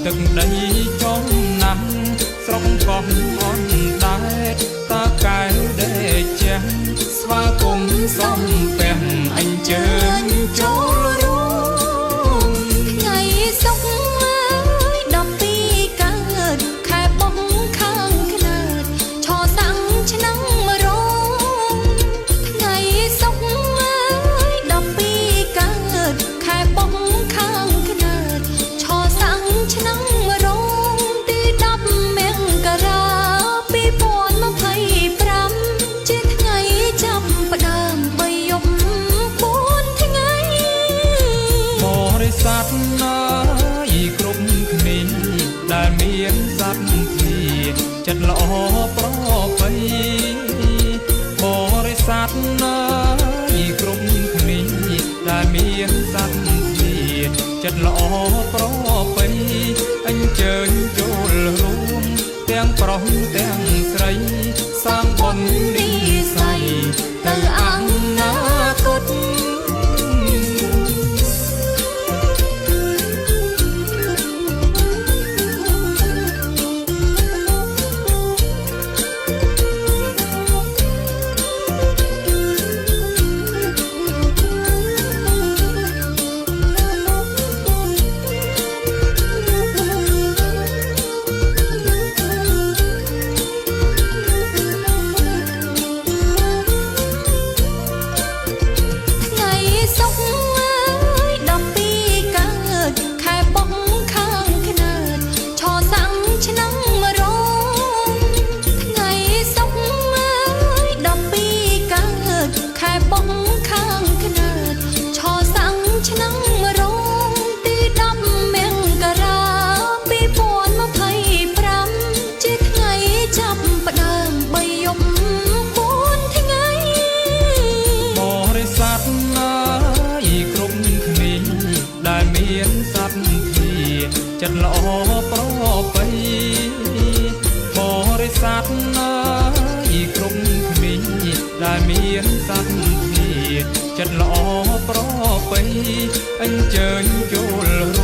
ទឹកដីចំណាំស្រុកកោះអនដែរតាកែវដេកចាស់ស្វាគមន៍សំពះអញ្ជើញចូលរួមថ្ងៃសុខ12កើតខែបុកខាងខ្នើតឆសាំងឆ្នាំរោថ្ងៃសុខ12កើតខែបុកខាងខ្នើតឆសាំងឆ្នាំរោទី10មករា2025ជាថ្ងៃចាប់ផ្ដើម3យប់4ថ្ងៃបរិស័ទណាយគ្រប់គ្នាដែលមានសត្វធាចិត្តល្អប្រពៃបរិស័ទណាយគ្រប់គ្នាដែលមានសត្វធាចិត្តល្អប្រពៃអញ្ជើញចូលរួមទាំងប្រុសទាំងស្រីសាងបុណ្យនិស្ស័យទៅអនាគតសត្វធាចិត្តល្អប្រពៃបរិស័ទណាយគ្រប់គ្នាដែលមានសត្វធាចិត្តល្អប្រពៃអញ្ជើញចូល